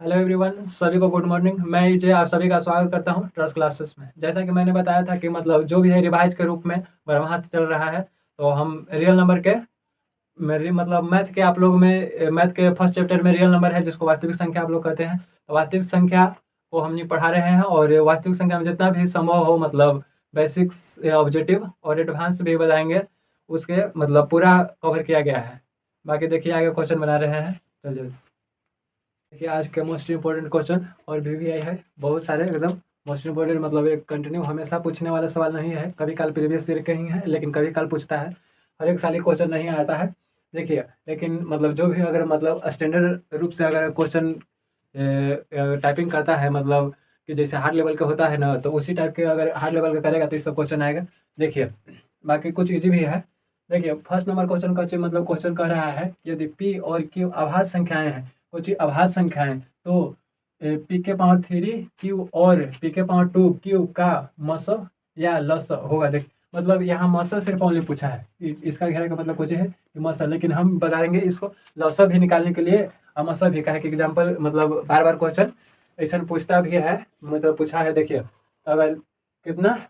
Hello everyone, सभी को good morning. मैं विजय आप सभी का स्वागत करता हूं ट्रस्ट क्लासेस में। जैसा कि मैंने बताया था कि मतलब जो भी है रिवाइज के रूप में बरहमास चल रहा है, तो हम रियल नंबर के मेरी मतलब मैथ के आप लोग में मैथ के फर्स्ट चैप्टर में रियल नंबर है जिसको वास्तविक संख्या आप लोग कहते हैं। तो वास्तविक संख्या को हम नहीं पढ़ा रहे हैं और वास्तविक संख्या में जितना भी संभव हो मतलब बेसिक्स, ऑब्जेक्टिव और एडवांस भी बताएंगे, उसके मतलब पूरा कवर किया गया है। बाकी देखिए आगे क्वेश्चन बना रहे हैं। चलिए देखिए आज के मोस्ट इंपॉर्टेंट क्वेश्चन और भी आई है बहुत सारे एकदम मोस्ट इंपॉर्टेंट, मतलब एक कंटिन्यू हमेशा पूछने वाला सवाल नहीं है। कभी काल प्रीवियस ईयर के ही है लेकिन कभी काल पूछता है। हर एक साल ही क्वेश्चन नहीं आता है। देखिए लेकिन मतलब जो भी अगर मतलब स्टैंडर्ड रूप से अगर क्वेश्चन टाइपिंग करता है, मतलब कि जैसे हार्ड लेवल का होता है ना, तो उसी टाइप के अगर हार्ड लेवल का करेगा तो इसका क्वेश्चन आएगा। देखिए बाकी कुछ इजी भी है। देखिए फर्स्ट नंबर क्वेश्चन का मतलब क्वेश्चन कह रहा है कि यदि पी और क्यू अभाज्य संख्याएं हैं, कुछ अभाज्य संख्याएं, तो पी के पावर 3 क्यू और पी के पावर 2 क्यू का मस या लस होगा। देख मतलब यहाँ मस सिर्फ ओनली पूछा है, इसका घेरा का मतलब कुछ है कि मस, लेकिन हम बताएंगे इसको लस भी निकालने के लिए। मस भी कहा कि एग्जाम्पल मतलब बार बार क्वेश्चन ऐसा पूछता भी है, मतलब पूछा है। देखिए अगर कितना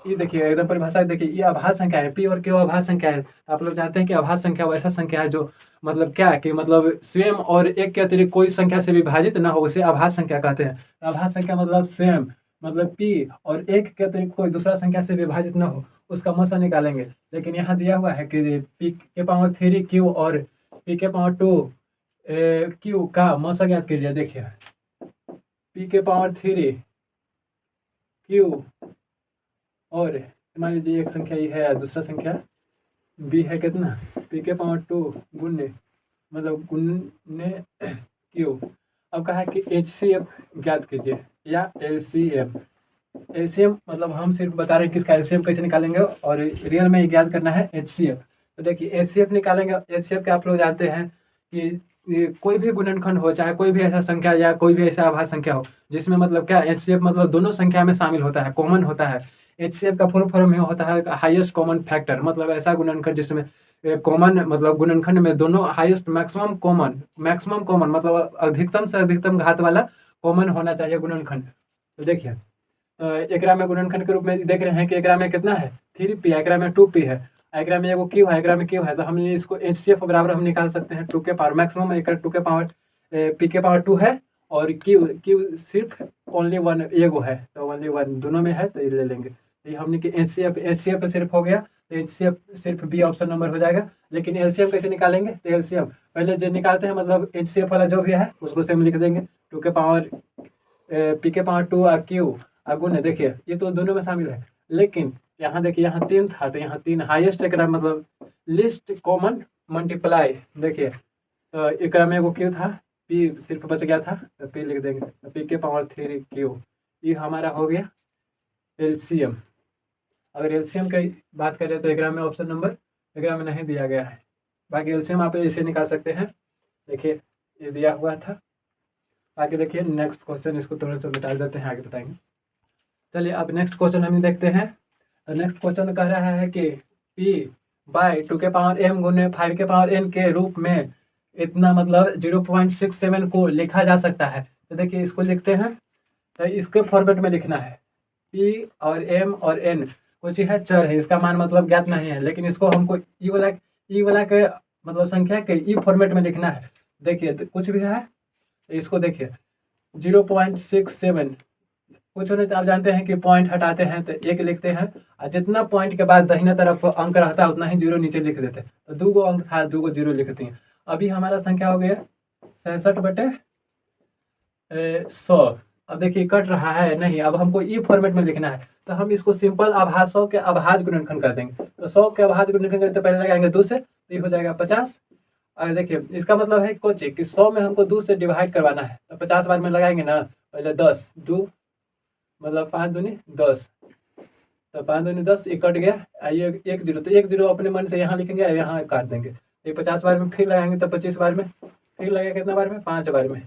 ये देखिए एकदम परिभाषा देखिए, ये अभाज्य संख्या है, पी और क्यू अभाज्य संख्या है। आप लोग जानते हैं कि अभाज्य संख्या वैसा संख्या है जो मतलब क्या कि मतलब स्वयं और एक के अतिरिक्त कोई संख्या से विभाजित न हो, उसे अभाज्य संख्या कहते हैं। अभाज्य संख्या मतलब स्वयं मतलब पी और एक के अतिरिक्त कोई दूसरा संख्या से विभाजित न हो, उसका मसा निकालेंगे। लेकिन यहाँ दिया हुआ है कि पी के पावर 3 क्यू और पी के पावर 2 क्यू का मसा ज्ञात कीजिए। देखिए पी के पावर 3 क्यू और मान लीजिए एक संख्या ये है, दूसरा संख्या बी है, कितना पी के पावर 2 गुण्य मतलब गुण्य क्यू। अब कहा कि HCF ज्ञात कीजिए या LCM। LCM मतलब हम सिर्फ बता रहे हैं कि इसका LCM कैसे निकालेंगे और रियल में ज्ञात करना है HCF। तो देखिए HCF निकालेंगे। HCF के आप लोग जानते हैं कि ये कोई भी गुणनखंड हो, चाहे कोई भी ऐसा संख्या या कोई भी ऐसा अभाज्य संख्या हो जिसमें मतलब क्या HCF मतलब दोनों संख्या में शामिल होता है, कॉमन होता है। HCF का फुल फॉर्म में होता है हाईएस्ट कॉमन फैक्टर, मतलब ऐसा गुणनखंड जिसमें कॉमन मतलब गुणनखंड में दोनों हाईएस्ट मैक्सिमम कॉमन मतलब अधिकतम से अधिकतम घात वाला कॉमन होना चाहिए गुणनखंड। तो देखिए एकरा में गुणनखंड के रूप में देख रहे हैं कि एकरा में कितना है 3p, एकरा में 2p है, एकरा में एगो क्यू है, एकरा में क्यू है। तो हम इसको HCF बराबर हम निकाल सकते हैं 2 के पावर मैक्सिमम, एक 2 के पावर p के पावर 2 है और क्यू क्यू सिर्फ ओनली वन एगो है, तो ओनली वन दोनों में है, तो ये ले लेंगे। तो ये हमने कि HCF सिर्फ हो गया, तो HCF सिर्फ बी ऑप्शन नंबर हो जाएगा। लेकिन LCM कैसे निकालेंगे? तो LCM पहले जो निकालते हैं मतलब HCF वाला जो भी है उसको सेम लिख देंगे, 2 के पावर पी के पावर 2 और क्यू गुण। देखिए ये तो दोनों में शामिल है, लेकिन यहाँ देखिए यहाँ 3 था तो यहाँ 3 हाईएस्ट एक मतलब लिस्ट कॉमन मल्टीप्लाई। देखिए तो एक में एगो क्यू था, पी सिर्फ बच गया था तो पी लिख देंगे, तो पी के पावर 3 क्यू, ये हमारा हो गया LCM। अगर LCM की बात करें तो एक में ऑप्शन नंबर एक में नहीं दिया गया है। बाकी LCM आप इसे निकाल सकते हैं। देखिए ये दिया हुआ था। आगे देखिए नेक्स्ट क्वेश्चन, इसको थोड़ा सा मिटा देते हैं, आगे बताएंगे। चलिए अब नेक्स्ट क्वेश्चन हम देखते हैं। तो नेक्स्ट क्वेश्चन कह रहा है कि p बाई 2 के पावर m गुने 5 के पावर n के रूप में इतना मतलब 0.67 को लिखा जा सकता है। तो देखिए इसको लिखते हैं, तो इसके फॉर्मेट में लिखना है। p और m और n कुछ है चर है, इसका मान मतलब ज्ञात नहीं है, लेकिन इसको हमको ई वाला के मतलब संख्या के ई फॉर्मेट में लिखना है। देखिए तो कुछ भी है, इसको देखिए 0.67 कुछ होने तो आप जानते हैं कि पॉइंट हटाते हैं तो एक लिखते हैं, और जितना पॉइंट के बाद दाहिने तरफ अंक रहता है उतना ही जीरो नीचे लिख देते हैं। तो 2 गो अंक था, 2 गो जीरो लिखते हैं। अभी हमारा संख्या हो गया 67/100। अब देखिए कट रहा है नहीं, अब हमको ई फॉर्मेट में लिखना है, तो हम इसको सिंपल अभाज्य 100 के अभाज्य गुणनखंड कर देंगे। तो 100 के अभाज्य गुणनखंड करते पहले लगाएंगे 2 से, तो ये हो जाएगा 50। और देखिए इसका मतलब है कुछ कि 100 में हमको 2 से डिवाइड करवाना है, तो 50 बार में लगाएंगे ना, पहले 10 2 मतलब 5 दूनी 10, तो 5 दूनी 10, ये कट गया, आइए एक जीरो, तो एक जीरो अपने मन से यहाँ लिखेंगे, यहाँ काट देंगे। ये 50 बार में फिर लगाएंगे तो 25 बार में, फिर लगेगा कितना बार में 5 बार में,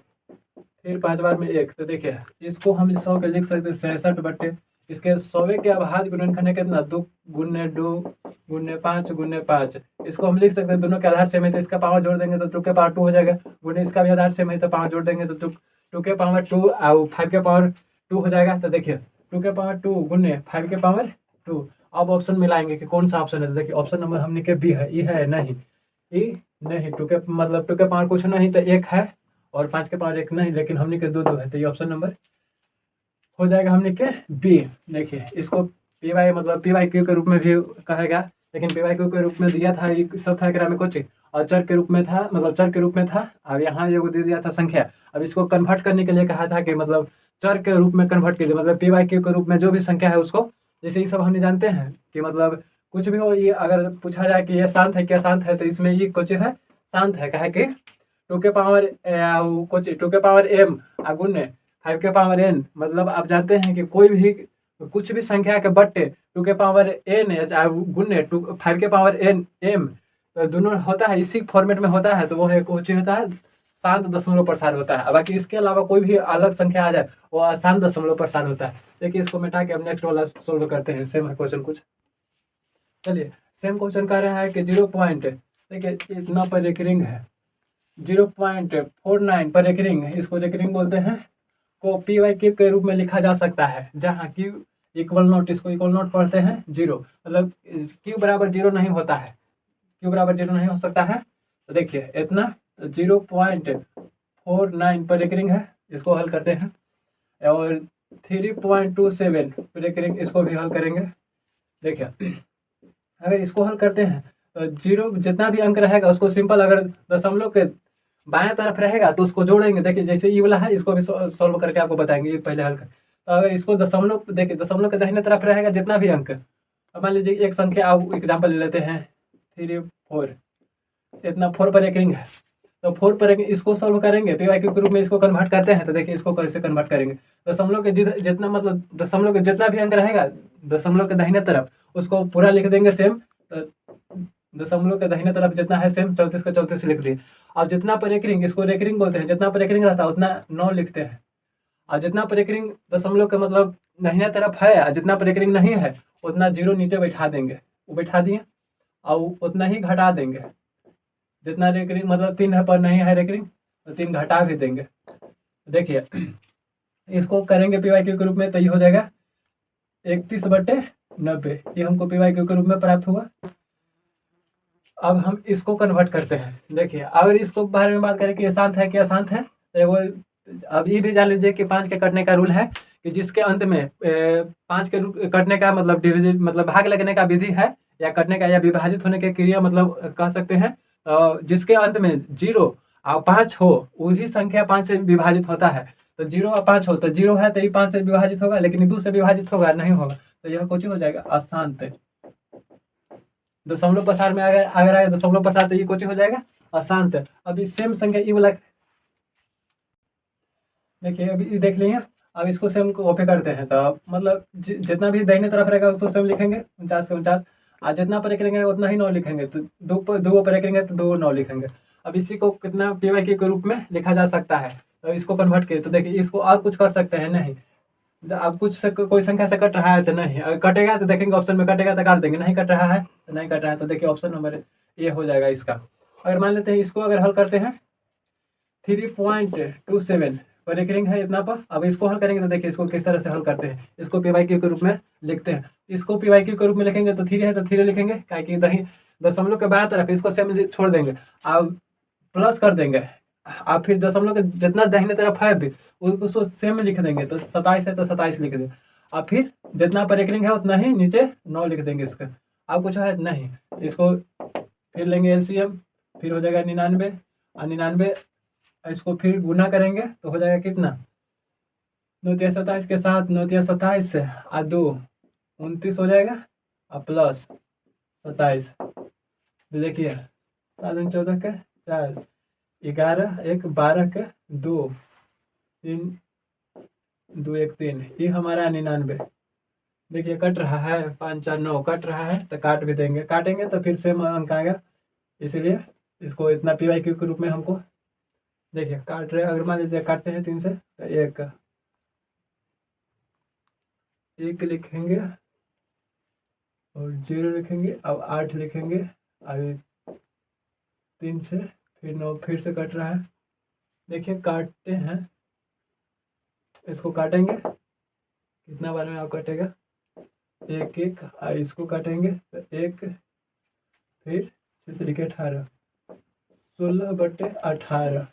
फिर 5 बार में 1। तो देखिए इसको हम 100 के लिख सकते हैं 66/, इसके 100 के अभाज्य गुणनखंड है कितना 2 गुने 2 गुने 5 गुने 5। इसको हम लिख सकते हैं दोनों के आधार सेम है तो इसका पावर जोड़ देंगे तो 2 के पावर 2 हो जाएगा, गुने इसका भी आधार सेम है तो पावर जोड़ देंगे तो 2 2 के पावर 2 और 5 के पावर 2 हो जाएगा। तो देखिए 2 के पावर 2 गुने 5 के पावर 2। अब ऑप्शन मिलाएंगे कि कौन सा ऑप्शन है। तो देखिए ऑप्शन नंबर हमने के बी है, ई है नहीं, ई नहीं, 2 के मतलब 2 के पावर कुछ नहीं तो 1 है और 5 के पावर 1 नहीं, लेकिन हमने के 2 है, तो ये ऑप्शन नंबर हो जाएगा हमने के बी। देखिए इसको पी वाई मतलब पी वाई क्यू के रूप में भी कहेगा, लेकिन पी वाई क्यू के रूप में दिया था ये सब था एकरा में कुछ और चर के रूप में था, मतलब चर के रूप में था। अब यहाँ ये दे दिया था संख्या। अब इसको कन्वर्ट करने के लिए कहा था कि मतलब चर के रूप में कन्वर्ट कीजिए, मतलब पी वाई क्यू के रूप में जो भी संख्या है उसको, जैसे ये सब हमने जानते हैं कि मतलब कुछ भी हो, ये अगर पूछा जाए कि ये शांत है क्या शांत है, तो इसमें ये कुछ है शांत है, कहे कि 2 के पावर कुछ 2 के पावर m गुने 5 के पावर n, मतलब आप जानते हैं कि कोई भी कुछ भी संख्या के बट्टे 2 के पावर n गुने 5 के पावर n m, तो दोनों होता है इसी फॉर्मेट में होता है, तो वो है कुछ होता है शांत दशमलव प्रसार होता है। बाकी इसके अलावा कोई भी अलग संख्या आ जाए वो अशांत दशमलव प्रसार होता है। देखिए इसको मिटा के अब नेक्स्ट वाला सोल्व करते हैं। सेम है क्वेश्चन कुछ, चलिए सेम क्वेश्चन कह रहा है कि 0 पॉइंट, देखिए इतना पर एक रिंग है 0.49 पर एक रिंग, इसको एक रिंग बोलते हैं, को पी वाई क्यू के रूप में लिखा जा सकता है, जहाँ क्यू इक्वल नोट, इसको इक्वल नोट पढ़ते हैं 0, मतलब क्यू बराबर 0 नहीं होता है, क्यू बराबर 0 नहीं हो सकता है। तो देखिए इतना 0.49 पर एक रिंग है, इसको हल करते हैं, और 3.27 पर एक रिंग, इसको भी हल करेंगे। देखिए अगर इसको हल करते हैं तो 0 जितना भी अंक रहेगा उसको सिंपल, अगर दशमलव के बाएं तरफ रहेगा तो उसको जोड़ेंगे। देखिए जैसे ये वाला है, इसको भी सॉल्व करके आपको बताएंगे, ये पहले हल कर। तो अगर इसको दशमलव, देखिए दशमलव के दाहिने तरफ रहेगा जितना भी अंक, अब मान लीजिए एक संख्या आप एग्जाम्पल ले लेते हैं 3 4, इतना 4 पर एक रिंग है, तो 4 पर एक, इसको सॉल्व करेंगे पी वाई क्यू के रूप में, इसको कन्वर्ट करते हैं। तो देखिए इसको कैसे कन्वर्ट करेंगे, दशमलव के जितना मतलब दशमलव के जितना भी अंक रहेगा दशमलव के दाहिने तरफ उसको पूरा लिख देंगे सेम। तो दशमलव के दाहिने तरफ जितना है सेम 34 का 34 लिख दिए। अब जितना पर एक रिंग, इसको एक रिंग बोलते हैं, जितना पर एक रिंग रहता है उतना 9 लिखते हैं, और जितना पर एक रिंग दशमलव के मतलब दाहिने तरफ है और जितना पर एक रिंग नहीं है उतना 0 नीचे बैठा देंगे, वो बैठा दिए, और उतना ही घटा देंगे, जितना रेकरिंग मतलब 3 है पर नहीं है रेकरिंग तो 3 घटा भी देंगे। देखिए इसको करेंगे पी वाई क्यू के रूप में, तो ये हो जाएगा 31/90, ये हमको पी वाई क्यू के रूप में प्राप्त हुआ। अब हम इसको कन्वर्ट करते हैं। देखिए अगर इसको बारे में बात करें कि अशांत है कि अशांत है, तो वो अब ये भी जान लीजिए कि 5 के कटने का रूल है कि जिसके अंत में 5 के कटने का मतलब डिविजन मतलब भाग लगने का विधि है, या कटने का या विभाजित होने की क्रिया मतलब कह सकते हैं, जिसके अंत में 0 और 5 हो वही संख्या 5 से विभाजित होता है। तो 0 और 5 हो तो 0 है तो ये 5 से विभाजित होगा, लेकिन 2 से विभाजित होगा नहीं होगा, तो यह कुछ हो जाएगा अशांत। दशमलव प्रसार में अगर अगर आए दशमलव प्रसार तो ये कुछ हो जाएगा अशांत। अभी सेम संख्या ये वाला, देखिए अभी देख लीजिए, अब इसको सेम कॉपी करते हैं, तो मतलब जितना भी दाहिने तरफ रहेगा उसको सेम लिखेंगे 49 के 49, और जितना पर एक रहेंगे उतना ही 9 लिखेंगे, तो दो पर एक रहेंगे तो 2 9 लिखेंगे। अब इसी को कितना पी वाई के रूप में लिखा जा सकता है, तो इसको कन्वर्ट किए तो देखिए इसको और कुछ कर सकते हैं नहीं, अब कुछ से कोई संख्या से कट रहा है तो नहीं, अगर कटेगा तो देखेंगे ऑप्शन में कटेगा तो काट देंगे, नहीं कट रहा है तो नहीं कट रहा है, तो देखिए ऑप्शन नंबर ये हो जाएगा इसका। अगर मान लेते हैं इसको अगर हल करते हैं 3.27 पर एक रिंग है इतना पर, अब इसको हल करेंगे तो देखिए इसको किस तरह से हल करते हैं, इसको पी वाई क्यू के रूप में लिखते हैं। इसको पी वाई क्यू के रूप में लिखेंगे तो 3 है तो 3 लिखेंगे, क्या दही दशमलव के बाएं तरफ इसको सेम छोड़ देंगे, अब प्लस कर देंगे, आप फिर दशमलव के जितना दाहिने तरफ है भी उसको सेम लिख देंगे, तो 27 है तो 27 लिख देंगे, अब फिर जितना पर एक रिंग है उतना ही नीचे 9 लिख देंगे इसका। अब कुछ है नहीं, इसको फिर लेंगे एलसीएम, फिर हो जाएगा 99, और 99 इसको फिर गुना करेंगे तो हो जाएगा कितना 9 27 के साथ 9 27 से और 2 29 हो जाएगा, और प्लस 27, तो देखिए 7 14 के 4 11 1 12 के 2 3 2 1 3, ये हमारा 99। देखिए कट रहा है 5 4 9 कट रहा है तो काट भी देंगे, काटेंगे तो फिर सेम अंक आएगा, इसीलिए इसको इतना पी वाई क्यू के रूप में हमको, देखिए काट रहे, अगर मान लीजिए काटते हैं 3 से तो 1 लिखेंगे और 0 लिखेंगे, अब 8 लिखेंगे, अभी 3 से फिर 9 फिर से कट रहा है, देखिए काटते हैं इसको काटेंगे, कितना बार में आप कटेगा, एक एक, इसको काटेंगे तो एक, फिर 6×18, 16/18,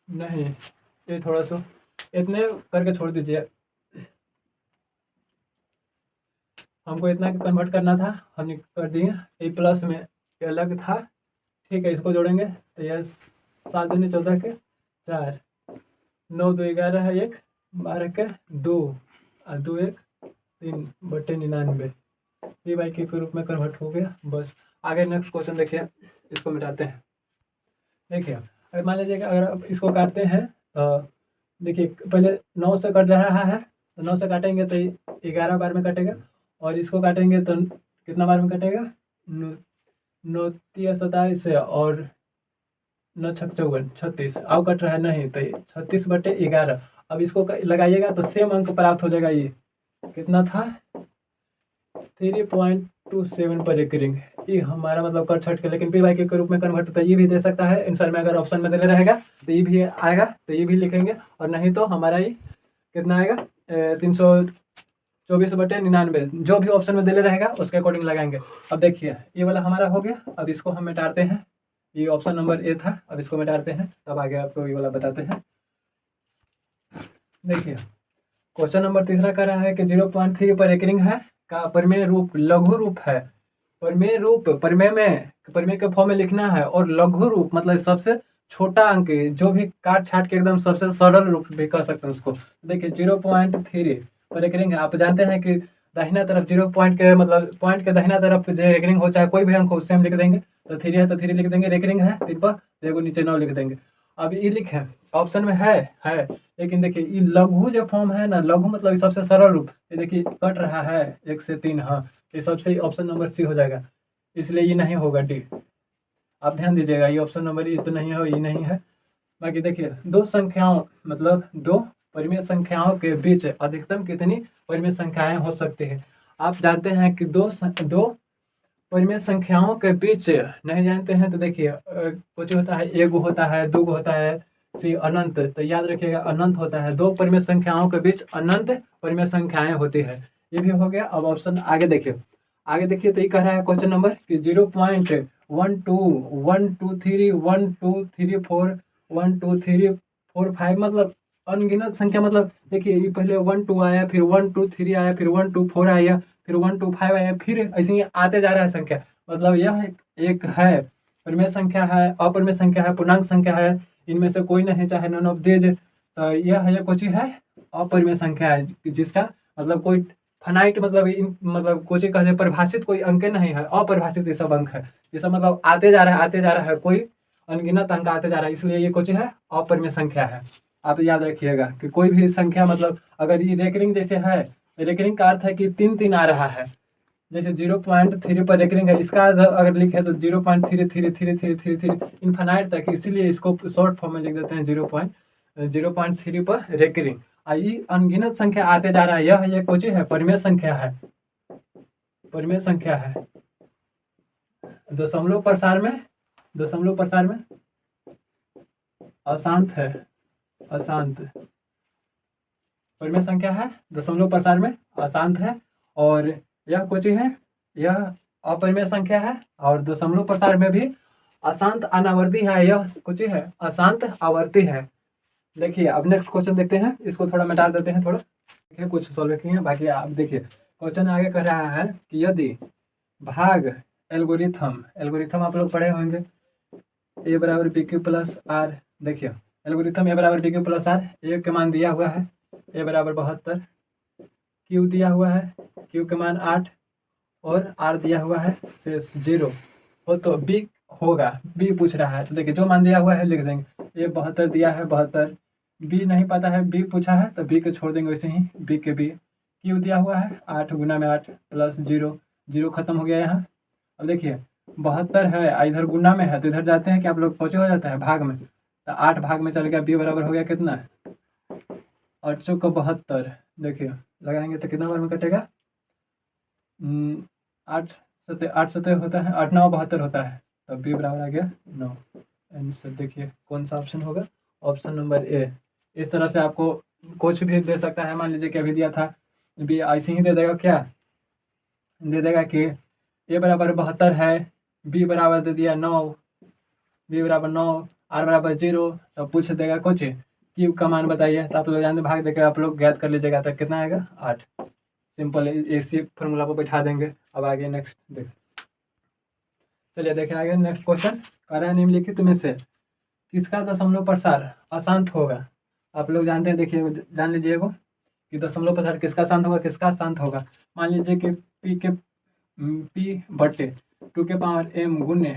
नहीं ये थोड़ा सा इतने करके छोड़ दीजिए, हमको इतना कन्वर्ट करना था, हमने कर दिए। ये प्लस में ये अलग था, ठीक है। इसको जोड़ेंगे तो यह 7×14 = 4, 9×2 = 11 है, 1 12 और 2 1 3/99, P/Q के रूप में कन्वर्ट हो गया। बस आगे नेक्स्ट क्वेश्चन देखिए, इसको मिटाते हैं। देखिए अगर मान लीजिए अगर आप इसको काटते हैं तो देखिए पहले 9 से कट रहा है, तो 9 से काटेंगे तो 11 बार में कटेगा, और इसको काटेंगे तो कितना बार में कटेगा, 9×3 = 27 है, और 9×6 = 36, अब कट रहा है नहीं तो 36/11। अब इसको लगाइएगा तो सेम अंक प्राप्त हो जाएगा। ये कितना था, 3.27 पर एक रिंग, ये हमारा मतलब कट छट के, लेकिन P/Q के रूप में कन्वर्ट होता है, ये भी दे सकता है आंसर में, अगर ऑप्शन में देने रहेगा तो ये भी आएगा, तो ये भी लिखेंगे, और नहीं तो हमारा ये कितना आएगा, 324/99, जो भी ऑप्शन में देने रहेगा उसके अकॉर्डिंग लगाएंगे। अब देखिए ये वाला हमारा हो गया, अब इसको हम मिटाते हैं, ये ऑप्शन नंबर ए था, अब इसको मिटाते हैं, तब आगे आपको ये वाला बताते हैं। देखिए क्वेश्चन नंबर तीसरा कह रहा है कि 0.3 पर एक रिंग है का परिमेय रूप लघु रूप है। परिमेय रूप, परिमेय के फॉर्म में लिखना है, और लघु रूप मतलब सबसे छोटा अंक, जो भी काट छाट के एकदम सबसे सरल रूप भी कह सकते हैं उसको। देखिए 0.3 पर एक रिंग है, आप जानते हैं कि दाहिना तरफ 0 पॉइंट के मतलब पॉइंट के दाहिना तरफ जो एक रिंग हो, चाहे कोई भी अंक हो सेम लिख देंगे, तो 3 है तो 3 लिख देंगे, एक रिंग है 3 पर, देखो नीचे 9 लिख देंगे। अब ये लिखे ऑप्शन में है, लेकिन देखिए ये लघु जो फॉर्म है ना, लघु मतलब सबसे सरल रूप, ये देखिए कट रहा है 1 से 3, हाँ ये सबसे ऑप्शन नंबर सी हो जाएगा, इसलिए ये नहीं होगा डी। आप ध्यान दीजिएगा, ये ऑप्शन नंबर ये तो नहीं है, ये नहीं है। बाकी देखिए दो संख्याओं मतलब दो परिमेय संख्याओं के बीच अधिकतम कितनी परिमेय संख्याएं हो सकती है। आप जानते हैं कि दो परिमेय संख्याओं के बीच नहीं जानते हैं तो देखिए कुछ होता है, एक होता है, दो होता है, सी अनंत, तो याद रखिएगा अनंत होता है, दो परिमेय संख्याओं के बीच अनंत परिमेय संख्याएं होती है। ये भी हो गया। अब ऑप्शन आगे देखिए, तो ये कह रहा है क्वेश्चन नंबर कि 0.12 1 2 3 1 2 3 4 1 2 3 4 5 मतलब अनगिनत संख्या, मतलब देखिए ये पहले 1 2 आया, फिर 1 2 3 आया, फिर 1 2 4 आया, फिर 1 2 5 आया, फिर ऐसे ही आते जा रहा है संख्या। मतलब यह एक है परिमेय संख्या है, अपरिमेय संख्या है, पूर्णांक संख्या है, इनमें से कोई नहीं, चाहे नन ऑफ दीज। तो यह है कुछ है अपरिमेय संख्या है, जिसका मतलब कोई फाइनाइट मतलब कोई कहते परिभाषित कोई अंक नहीं है, अपरिभाषित ये सब अंक है, ये सब मतलब आते जा रहा है, कोई अनगिनत अंक आते जा रहा है, इसलिए ये कुछ है अपरिमेय संख्या है। आप याद रखिएगा कि कोई भी संख्या मतलब अगर ये रेकरिंग जैसे है, रेकरिंग का अर्थ है कि 3 3 आ रहा है, जैसे 0.3 पर रेकरिंग है, इसका अगर लिखे तो 0.333333 इन्फानाइट तक, इसीलिए इसको शॉर्ट फॉर्म में लिख देते हैं 0.3 पर रेकरिंग। ये अनगिनत संख्या आते जा रहा है, यह कुछ है परिमेय संख्या है, परिमेय संख्या है। दशमलव प्रसार में अशांत है, अशांत परिमेय संख्या है, दशमलव प्रसार में अशांत है, और यह कुछ है, यह अपरिमेय संख्या है, और दशमलव प्रसार में भी अशांत अनावर्ती है, यह कुछ है अशांत आवर्ती है। देखिए अब नेक्स्ट क्वेश्चन देखते हैं, इसको थोड़ा मिटा देते हैं, थोड़ा देखिए कुछ सॉल्व किए हैं, बाकी आप देखिए क्वेश्चन आगे कर रहा है कि यदि भाग एल्गोरिथम आप लोग पढ़े होंगे, ए बराबर पी क्यू प्लस आर। देखिए एल्गोरिथम ए बराबर पी क्यू प्लस आर, ए के मान दिया हुआ है ए बराबर 72, क्यू दिया हुआ है क्यू के मान 8, और आर दिया हुआ है शेष 0 हो, तो बी होगा, बी पूछ रहा है, तो देखिए जो मान दिया हुआ है लिख देंगे, ये 72 दिया है 72, बी नहीं पता है, बी पूछा है तो बी को छोड़ देंगे वैसे ही, बी के बी। क्यू दिया हुआ है 8 गुना में 8 प्लस 0, 0 खत्म हो गया यहाँ। अब देखिए 72 है, इधर गुना में है तो इधर जाते हैं कि आप लोग पहुँचे हो जाता है भाग में, तो 8 भाग में चल गया, बी बराबर हो गया कितना, 8 चौक 72। देखिए लगाएंगे तो कितना बार में कटेगा, 8 सतह होता है, 8 9 72 होता है, तो बी बराबर आ गया 9। आंसर देखिए कौन सा ऑप्शन होगा, ऑप्शन नंबर ए। इस तरह से आपको कुछ भी दे सकता है। मान लीजिए कि अभी दिया था भी ऐसे ही दे देगा, क्या दे देगा कि ए बराबर 72 है, बी बराबर दे दिया 9, बी बराबर 9, आर बराबर 0, तो पूछ देगा कुछ क्यू का मान बताइए। तो आप लोग जानते भाग देकर आप लोग ज्ञात कर लीजिएगा। तो कितना आएगा 8। सिंपल इसी फॉर्मूला को बैठा देंगे। अब आगे नेक्स्ट देख, चलिए देखें आगे नेक्स्ट क्वेश्चन। कह रहा है निम्नलिखित में से किसका दशमलव प्रसार अशांत होगा। आप लोग जानते हैं, देखिए जान लीजिएगा कि दशमलव प्रसार किसका शांत होगा, किसका शांत होगा। मान लीजिए कि पी बटे 2 के पावर m गुने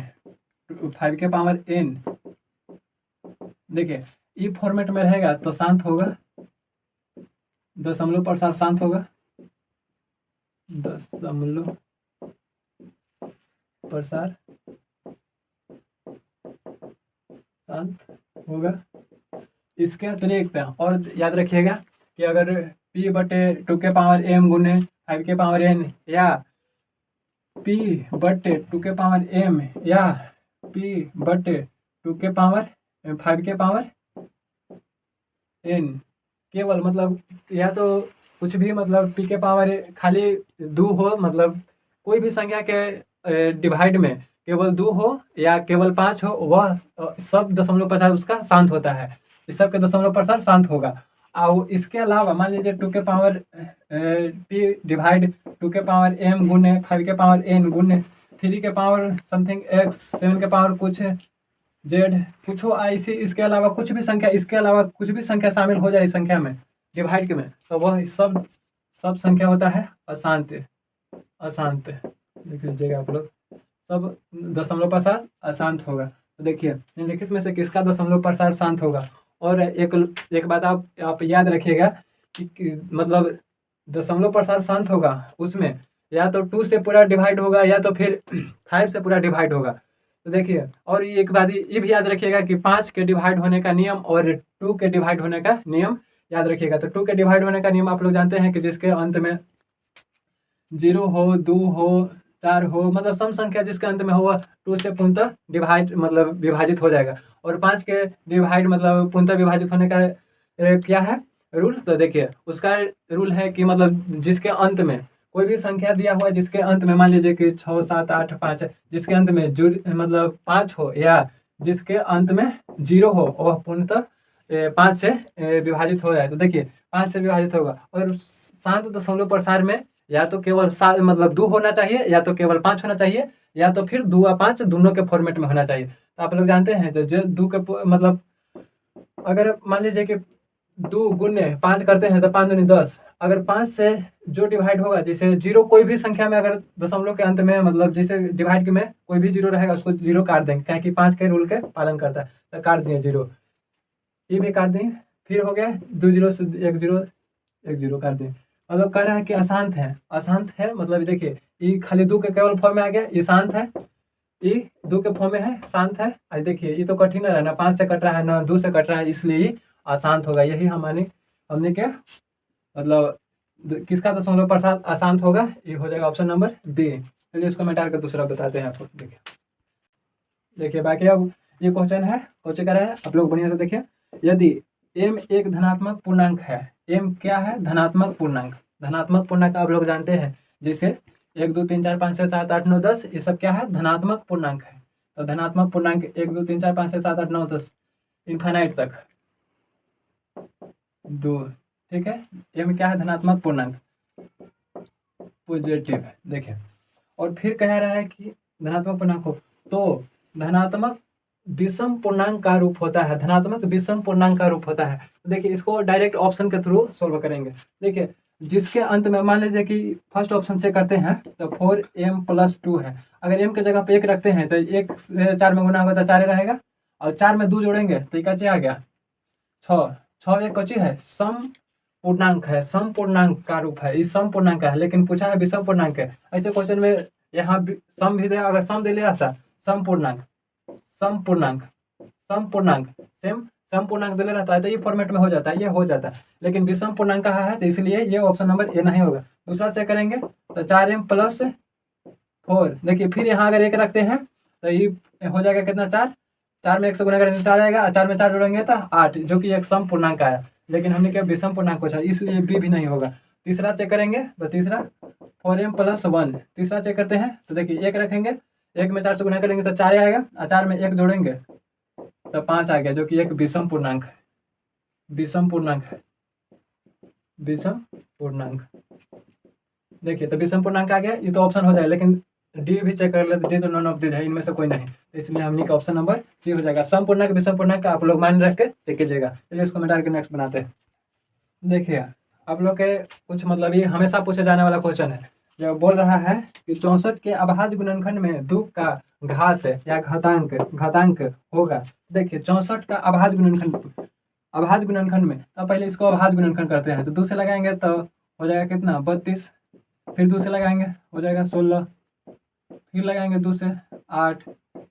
5 के पावर n, देखिए ई फॉर्मेट में रहेगा तो शांत होगा, दशमलव प्रसार शांत होगा, दशमलव प्रसार शांत होगा। इसके अतिरिक्त और याद रखिएगा कि अगर p बटे 2 के पावर m गुने 5 के पावर n या p बटे 2 के पावर m या p बटे 2 के पावर 5 के पावर n, केवल मतलब या तो कुछ भी मतलब p के पावर खाली 2 हो, मतलब कोई भी संख्या के डिवाइड में केवल 2 हो या केवल 5 हो, वह सब दशमलव प्रसार उसका शांत होता है। इस सब के दशमलव प्रसार शांत होगा। और इसके अलावा मान लीजिए 2 के पावर p डिवाइड 2 के पावर m गुने 5 के पावर n गुने 3 के पावर समथिंग x 7 के पावर कुछ z कुछ हो ऐसी, इसके अलावा कुछ भी संख्या, इसके अलावा कुछ भी संख्या शामिल हो जाए इस संख्या में डिवाइड के में, तो वह सब संख्या होता है अशांत। अशांत देख लीजिएगा आप लोग, सब दशमलव प्रसार अशांत होगा। तो देखिए निम्नलिखित में से किसका दशमलव प्रसार शांत होगा। और एक बात आप याद रखिएगा कि मतलब दशमलव प्रसार शांत होगा उसमें या तो 2 से पूरा डिवाइड होगा या तो फिर 5 से पूरा डिवाइड होगा। तो देखिए और एक बात ये भी याद रखिएगा कि 5 के डिवाइड होने का नियम और 2 के डिवाइड होने का नियम याद रखिएगा। तो 2 के डिवाइड होने का नियम आप लोग जानते हैं कि जिसके अंत में 0 हो, 2 हो, 4 हो, मतलब सम संख्या जिसके अंत में हो 2 से पूर्णतः डिवाइड मतलब विभाजित हो जाएगा। और 5 के डिवाइड मतलब पूर्णतः विभाजित होने का क्या है रूल्स। तो देखिए उसका रूल है कि मतलब जिसके अंत में कोई भी संख्या दिया हुआ है, जिसके अंत में मान लीजिए कि 6, 7, 8, 5 जिसके अंत में मतलब 5 हो या जिसके अंत में 0 हो, वह पूर्णतः 5 से विभाजित हो जाए। तो देखिए 5 से विभाजित होगा। और शांत दशमलव प्रसार में या तो केवल मतलब 2 होना चाहिए या तो केवल 5 होना चाहिए या तो फिर 2 और 5 दोनों के फॉर्मेट में होना चाहिए। तो आप लोग जानते हैं तो जो 2 के मतलब अगर मान लीजिए कि 2 गुने 5 करते हैं तो 5 दूनी 10, अगर 5 से जो डिवाइड होगा, जैसे 0 कोई भी संख्या में अगर दशमलव के अंत में मतलब जैसे डिवाइड में कोई भी 0 रहेगा उसको 0 काट देंगे, क्या कि 5 के रूल के पालन करता है। तो काट दिए 0, ये भी काट देंगे, फिर हो गया 2 0 से 1 0 1 0 काट दिए। मतलब कह रहा है कि अशांत है। अशांत है मतलब देखिए ये खाली 2 के केवल फॉर्म में आ गया, ये शांत है, ये 2 के फॉर्म में है, शांत है। आज देखिए ये तो कठिन है ना, 5 से कट रहा है ना 2 से कट रहा है, इसलिए ये अशांत होगा। यही हमने क्या मतलब किसका दशमलव प्रसार अशांत होगा, ये हो जाएगा ऑप्शन नंबर बी। चलिए इसको मिटा कर दूसरा बताते हैं आपको। देखिए बाकी अब ये क्वेश्चन है, क्वेश्चन कर रहा है आप लोग बढ़िया से देखिए। यदि m एक धनात्मक पूर्णांक है, m क्या है धनात्मक पूर्णांक। धनात्मक पूर्णांक आप लोग जानते हैं जैसे 1 2 3 4 5 6 7 8 9 10, ये सब क्या है धनात्मक पूर्णांक है। तो धनात्मक पूर्णांक 1 2 3 4 5 6 7 8 9 10 इनफाइनाइट तक 2, ठीक है। m क्या है धनात्मक पूर्णांक पॉजिटिव, देखिए। और फिर कह रहा है कि धनात्मक पूर्णांक हो तो धनात्मक विषम पूर्णांक का रूप होता है, धनात्मक विषम पूर्णांक का रूप होता है। तो देखिए इसको डायरेक्ट ऑप्शन के थ्रू सोल्व करेंगे। देखिए जिसके अंत में मान लीजिए कि फर्स्ट ऑप्शन से करते हैं तो 4m + 2 है, अगर m के जगह पे 1 रखते हैं तो 1 से 4 में गुना होगा तो 4 रहेगा, और 4 में 2 जोड़ेंगे तो एक आ गया 6, 6 एक कच्ची है, सम पूर्णांक है, सम पूर्णांक का रूप है, इस सम पूर्णांक का है, लेकिन पूछा है विषम पूर्णांक है। ऐसे क्वेश्चन में यहाँ सम भी दे, अगर सम दे लिया था सम पूर्णांक सम पूर्णांक सम पूर्णांक सेम सम पूर्णांक दे रहता है तो ये फॉर्मेट में हो जाता है, ये हो जाता है। लेकिन विषम पूर्णांक कहा है तो इसलिए ये ऑप्शन नंबर ए नहीं होगा। दूसरा चेक करेंगे तो 4m + 4, देखिए फिर यहाँ अगर 1 रखते हैं तो ये हो जाएगा कितना 4, 4 में 1 से गुना करेंगे 4 आएगा, 4 में 4 जोड़ेंगे तो 8, जो कि एक सम पूर्णांक आया। लेकिन हमने क्या विषम पूर्णांक पूछा, इसलिए बी भी नहीं होगा। तीसरा चेक करेंगे तो तीसरा 4m+1, तीसरा चेक करते हैं तो देखिए 1 रखेंगे, 1 में 4 से गुना करेंगे तो 4 आएगा, और 4 में 1 जोड़ेंगे तो 5 आ गया, जो कि एक विषम पूर्णांक है। विषम पूर्णांक है, विषम पूर्णांक। देखिए तो विषम पूर्णांक आ गया, ये तो ऑप्शन हो जाए, लेकिन डी भी चेक कर लेते, डी तो नॉन ऑफ दिस है, इनमें से कोई नहीं, तो इसलिए हमने का ऑप्शन नंबर सी हो जाएगा। सम पूर्णांक विषम पूर्णांक का आप लोग मान रख के चेक कीजिएगा। चलिए इसको मिटा के नेक्स्ट बनाते हैं। देखिए आप लोग के कुछ मतलब ये हमेशा पूछे जाने वाला क्वेश्चन है, जो बोल रहा है कि 64 के अभाज्य गुणनखंड में 2 का घात या घातांक होगा। देखिए 64 का अभाज्य गुणनखंड में, अब पहले इसको अभाज्य गुणनखंड करते हैं, तो 2 से लगाएंगे तो हो जाएगा कितना 32, फिर 2 से लगाएंगे हो जाएगा 16, फिर लगाएंगे 2 से 8,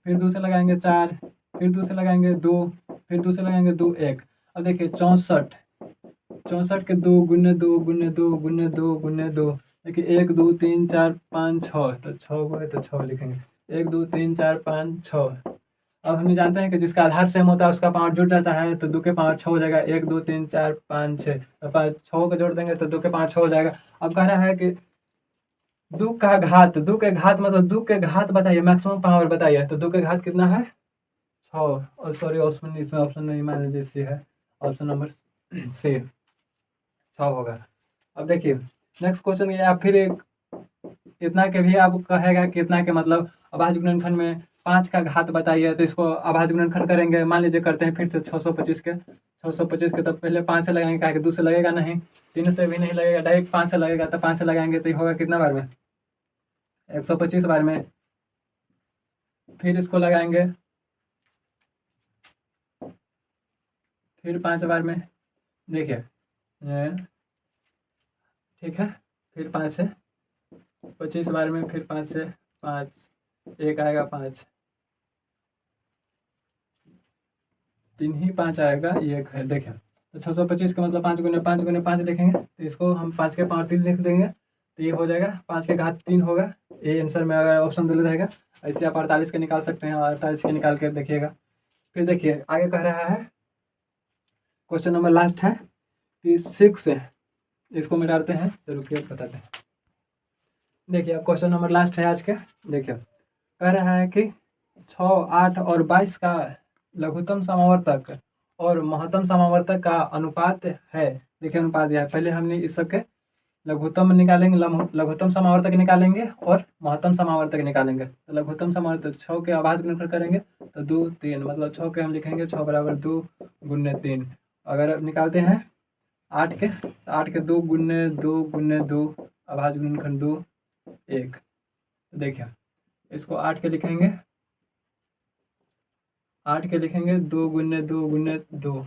फिर 2 से लगाएंगे 4, फिर 2 से लगाएंगे 2, फिर 2 से लगाएंगे 2 1। अब देखिए 64 के 2 गुने 2 गुने 2 गुने 2 गुने 2, देखिए 1 2 3 4 5 6, तो 6 को है तो 6 लिखेंगे, 1 2 3 4 5 6। अब हम जानते हैं कि जिसका आधार सेम होता है उसका पावर जुड़ जाता है, तो 2 के पावर 6 हो जाएगा, 1 2 3 4 5 6, तो 6 को जोड़ देंगे तो 2 के पावर 6 हो जाएगा। अब कह रहा है कि 2 का घात, 2 के घात मतलब 2 के घात बताइए, मैक्सिमम पावर बताइए, तो 2 के घात कितना है 6, और सॉरी ऑप्शन इसमें ऑप्शन नहीं, मान लीजिए सी है, ऑप्शन नंबर सी 6 होगा। अब देखिए नेक्स्ट क्वेश्चन ये आप फिर एक इतना के भी आप कहेगा कि इतना के मतलब अभाज्य गुणनखंड में 5 का घात बताइए, तो इसको अभाज्य गुणनखंड करेंगे, मान लीजिए करते हैं फिर से 625 के, तो पहले 5 से लगाएंगे, कहा कि 2 से लगेगा नहीं, 3 से भी नहीं लगेगा, डायरेक्ट 5 से लगेगा, तो 5 से लगाएंगे तो ये होगा कितना बार में 125 बार में, फिर इसको लगाएंगे फिर 5 बार में, देखिए ठीक है, फिर 5 से 25 बार में, फिर 5 से 5, 1 आएगा 5, 3 ही 5 आएगा, ये एक है। देखिए तो 625 का मतलब 5 गुने 5 गुने 5 लिखेंगे, तो इसको हम 5 के 5 3 लिख देंगे, तो ये हो जाएगा 5 के घात 3 होगा, ये आंसर में अगर ऑप्शन दिया रहेगा। ऐसे आप 48 के निकाल सकते हैं, 48 के निकाल के देखिएगा। फिर देखिए आगे कह रहा है क्वेश्चन नंबर लास्ट है कि 6 है, इसको मिटाते हैं, तो रुकिए बताते हैं। देखिए अब क्वेश्चन नंबर लास्ट है आज के। देखिए कह रहा है कि 6 8 और 22 का लघुत्तम समावर्तक और महत्तम समावर्तक का अनुपात है। देखिए अनुपात दिया है, पहले हमने इस सब के लघुत्तम निकालेंगे, लघुत्तम समावर्तक निकालेंगे और महत्तम समावर्तक निकालेंगे। तो लघुत्तम समावर्तक 6 के अभाज्य गुणनखंड करेंगे तो 2 3, मतलब 6 के हम लिखेंगे 6 बराबर 2 गुने 3। अगर निकालते हैं 8 के, तो 8 के 2 गुने 2 गुने 2, अभाज्य गुणनखंड 2 1। देखिए इसको 8 के लिखेंगे, 8 के लिखेंगे 2 गुने 2 गुने 2,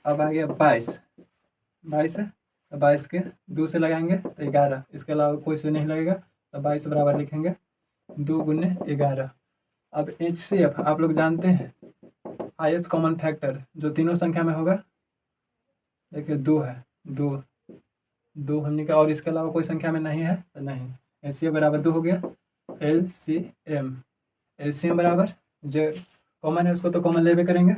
अब आ गया 22 है, तो 22 के 2 से लगाएंगे तो 11, इसके अलावा कोई से नहीं लगेगा, तो 22 बराबर लिखेंगे 2 गुने 11। अब HCF आप लोग जानते हैं, हाईएस्ट कॉमन फैक्टर जो तीनों संख्या में होगा, देखिए 2 है, 2 हमने का, और इसके अलावा कोई संख्या में नहीं है तो नहीं, HCF बराबर 2 हो गया। LCM बराबर जो कॉमन है उसको तो कॉमन लेवे करेंगे,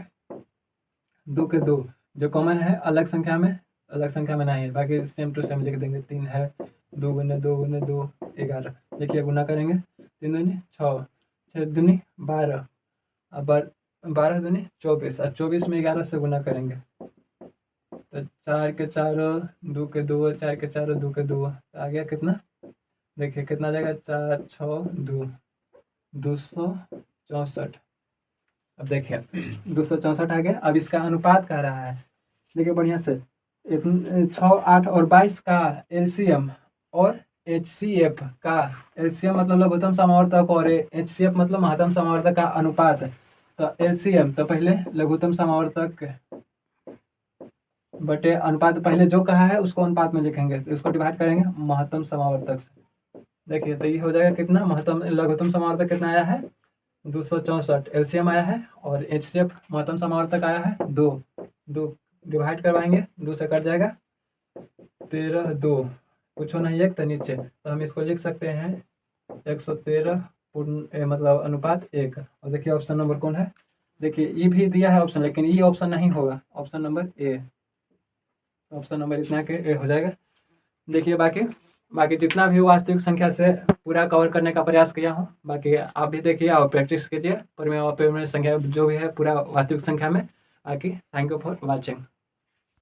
2 के 2 जो कॉमन है अलग संख्या में नहीं है, बाकी सेम टू सेम लिख देंगे। 3 है, 2 गुने 2 गुने 2 11, देखिए गुना करेंगे, 3 दूनी 6, 6 दूनी 12, अब 12 दूनी 24, और 24 में 11 से गुना करेंगे तो 4 के 4 2 के 2, 4 के 4 2 के 2, तो आ गया कितना, देखिए कितना आ जाएगा 4 6 2 264। अब देखिए 264 आ गया। अब इसका अनुपात कह रहा है, देखिए बढ़िया से, 6 8 और 22 का LCM और HCF का, LCM मतलब लघुत्तम समावर्तक और HCF मतलब महत्तम समावर्तक का अनुपात। तो LCM तो पहले लघुत्तम समावर्तक बटे अनुपात, पहले जो कहा है उसको अनुपात में लिखेंगे, तो इसको डिवाइड करेंगे महत्तम समावर्तक से। देखिए तो ये हो जाएगा कितना, महत्तम लघुत्तम समावर्तक कितना आया है 264, LCM आया है, और HCF महत्तम समावर्तक आया है 2 डिवाइड करवाएंगे, 2 से कट जाएगा 13 2, कुछ नहीं एक तो नीचे, तो हम इसको लिख सकते हैं 113 पूर्ण मतलब अनुपात 1। और देखिए ऑप्शन नंबर कौन है, देखिए ये भी दिया है ऑप्शन, लेकिन ये ऑप्शन नहीं होगा, option number A. Option number इतना के ए हो जाएगा। देखिए बाकी बाकी जितना भी वास्तविक संख्या से पूरा कवर करने का प्रयास किया हूँ, बाकी आप भी देखिए और प्रैक्टिस कीजिए, परिमेय संख्या जो भी है पूरा वास्तविक संख्या में। बाकी थैंक यू फॉर वॉचिंग।